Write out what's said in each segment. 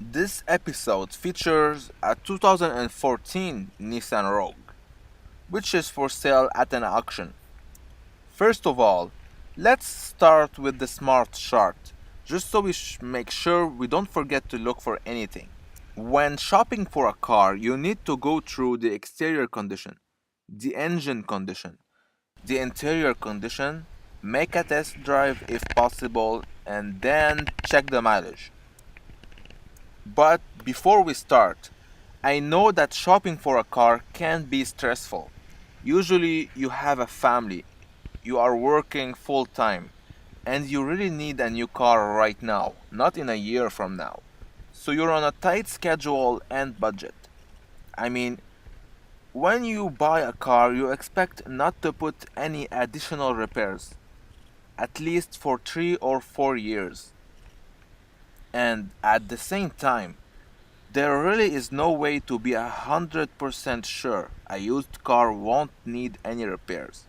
This episode features a 2014 Nissan Rogue, which is for sale at an auction. First of all, let's start with the smart chart, just so we make sure we don't forget to look for anything. When shopping for a car, you need to go through the exterior condition, the engine condition, the interior condition, make a test drive if possible, and then check the mileage. But before we start, I know that shopping for a car can be stressful. Usually, you have a family, you are working full time, and you really need a new car right now, not in a year from now. So you're on a tight schedule and budget. I mean, when you buy a car, you expect not to put any additional repairs, at least for 3 or 4 years. And at the same time, there really is no way to be 100% sure a used car won't need any repairs.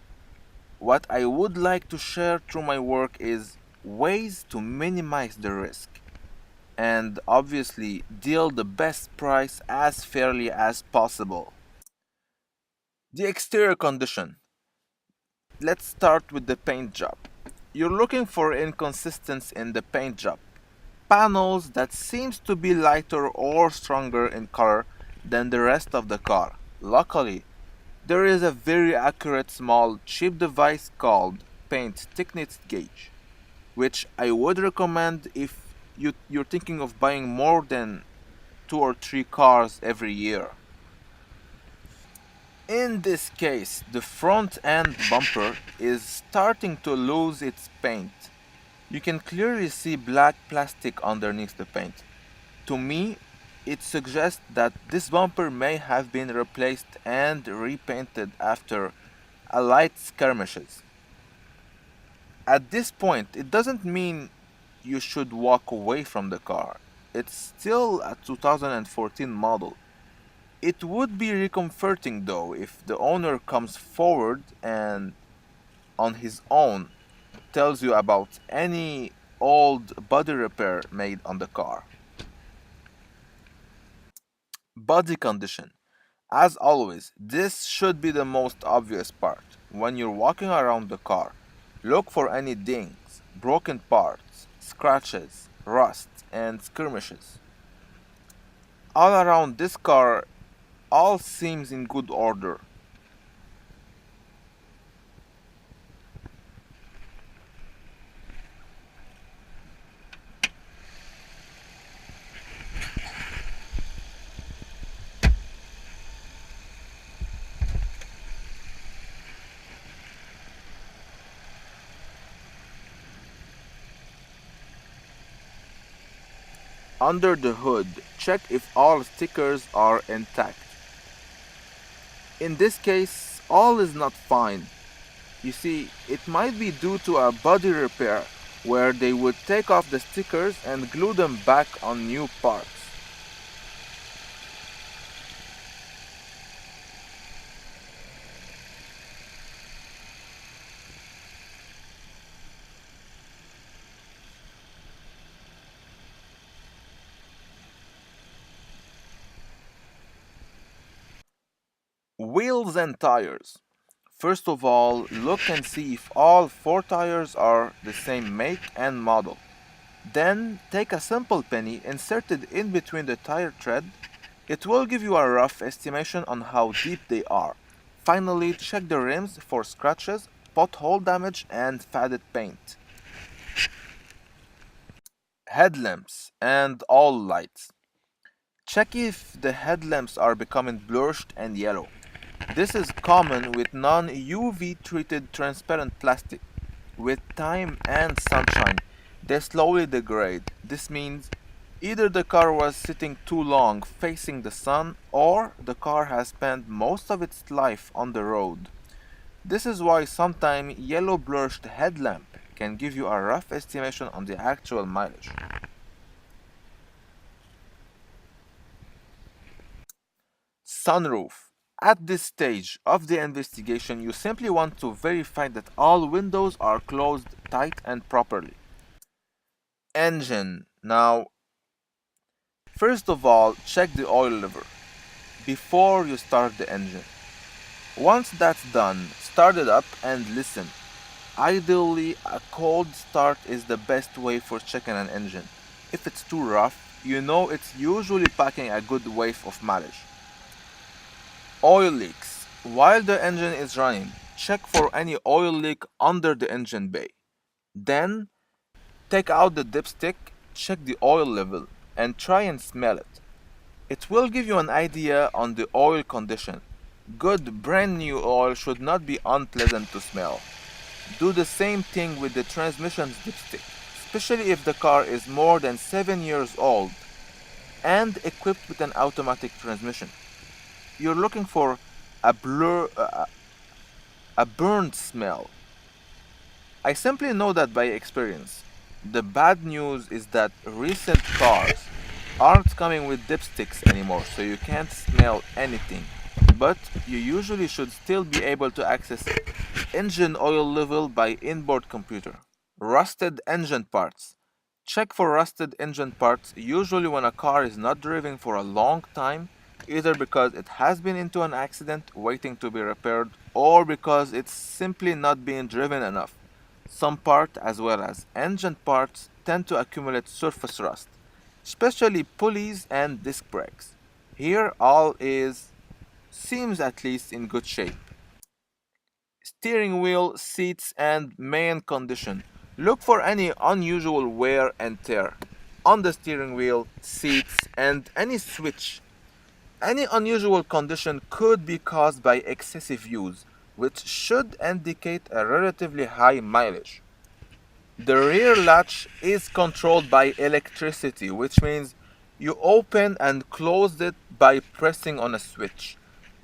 What I would like to share through my work is ways to minimize the risk and obviously deal the best price as fairly as possible. The exterior condition. Let's start with the paint job. You're looking for inconsistency in the paint job. Panels that seems to be lighter or stronger in color than the rest of the car. Luckily, there is a very accurate small cheap device called paint thickness gauge, which I would recommend if you're thinking of buying more than 2 or 3 cars every year. In this case, the front end bumper is starting to lose its paint. You can clearly see black plastic underneath the paint. To me, it suggests that this bumper may have been replaced and repainted after a light skirmishes. At this point, it doesn't mean you should walk away from the car. It's still a 2014 model. It would be recomforting though if the owner comes forward and on his own tells you about any old body repair made on the car. Body condition. As always, this should be the most obvious part. When you're walking around the car, look for any dings, broken parts, scratches, rust, and skirmishes. All around this car, all seems in good order. Under the hood, check if all stickers are intact. In this case, all is not fine. You see, it might be due to a body repair where they would take off the stickers and glue them back on new parts. Wheels and tires. First of all, look and see if all four tires are the same make and model. Then take a simple penny, insert it in between the tire tread. It will give you a rough estimation on how deep they are. Finally, check the rims for scratches, pothole damage, and faded paint. Headlamps and all lights. Check if the headlamps are becoming bluish and yellow. This is common with non-UV treated transparent plastic. With time and sunshine, they slowly degrade. This means either the car was sitting too long facing the sun or the car has spent most of its life on the road. This is why sometimes yellow bluish headlamp can give you a rough estimation on the actual mileage. Sunroof. At this stage of the investigation, you simply want to verify that all windows are closed tight and properly. Engine. Now, First of all, check the oil lever before you start the engine. Once that's done, start it up and listen. Ideally, a cold start is the best way for checking an engine. If it's too rough, you know it's usually packing a good wave of mileage. Oil leaks. While the engine is running, check for any oil leak under the engine bay. Then, take out the dipstick, check the oil level, and try and smell it. It will give you an idea on the oil condition. Good brand new oil should not be unpleasant to smell. Do the same thing with the transmission's dipstick, especially if the car is more than 7 years old and equipped with an automatic transmission. You're looking for a a burnt smell. I simply know that by experience. The bad news is that recent cars aren't coming with dipsticks anymore, so you can't smell anything. But you usually should still be able to access engine oil level by inboard computer. Rusted engine parts. Check for rusted engine parts usually when a car is not driven for a long time, either because it has been into an accident waiting to be repaired or because it's simply not being driven enough. Some part as well as engine parts tend to accumulate surface rust, especially pulleys and disc brakes. Here all seems at least in good shape. Steering wheel, seats, and main condition. Look for any unusual wear and tear on the steering wheel, seats, and any switch. Any unusual condition could be caused by excessive use, which should indicate a relatively high mileage. The rear latch is controlled by electricity, which means you open and close it by pressing on a switch.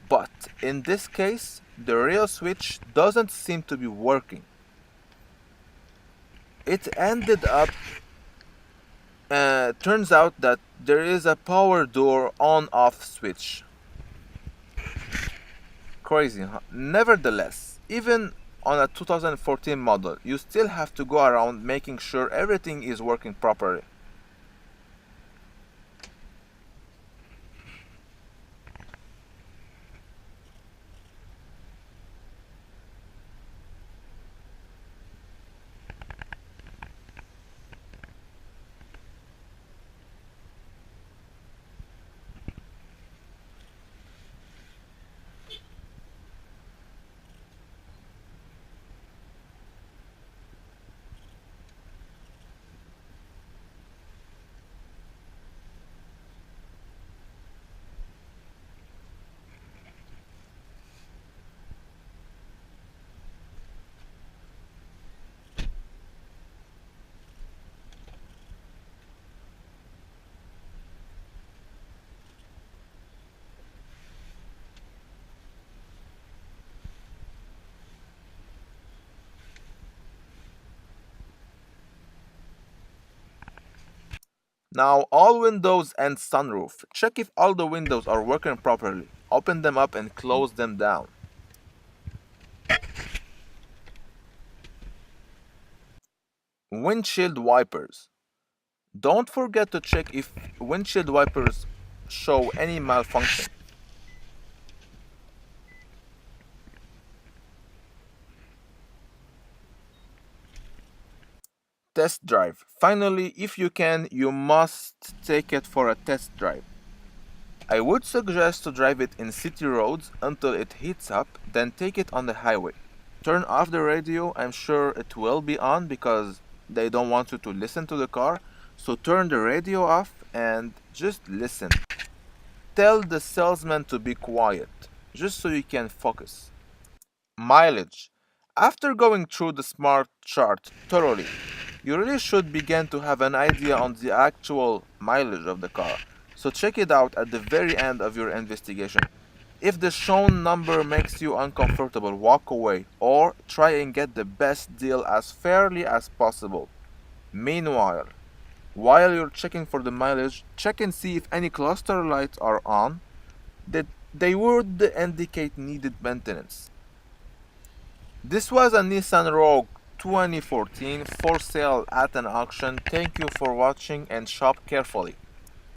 But in this case, the rear switch doesn't seem to be working. It ended up, turns out that there is a power door on-off switch. Crazy, huh? Nevertheless, even on a 2014 model, you still have to go around making sure everything is working properly. Now all windows and sunroof. Check if all the windows are working properly. Open them up and close them down. Windshield wipers. Don't forget to check if windshield wipers show any malfunction. Test drive. Finally, if you can, you must take it for a test drive. I would suggest to drive it in city roads until it heats up, then take it on the highway. Turn off the radio. I'm sure it will be on because they don't want you to listen to the car. So turn the radio off and just listen. Tell the salesman to be quiet, just so you can focus. Mileage. After going through the smart chart thoroughly, you really should begin to have an idea on the actual mileage of the car. So check it out at the very end of your investigation. If the shown number makes you uncomfortable, walk away or try and get the best deal as fairly as possible. Meanwhile, while you're checking for the mileage, check and see if any cluster lights are on. That they would indicate needed maintenance. This was a Nissan Rogue 2014 for sale at an auction. Thank you for watching and shop carefully.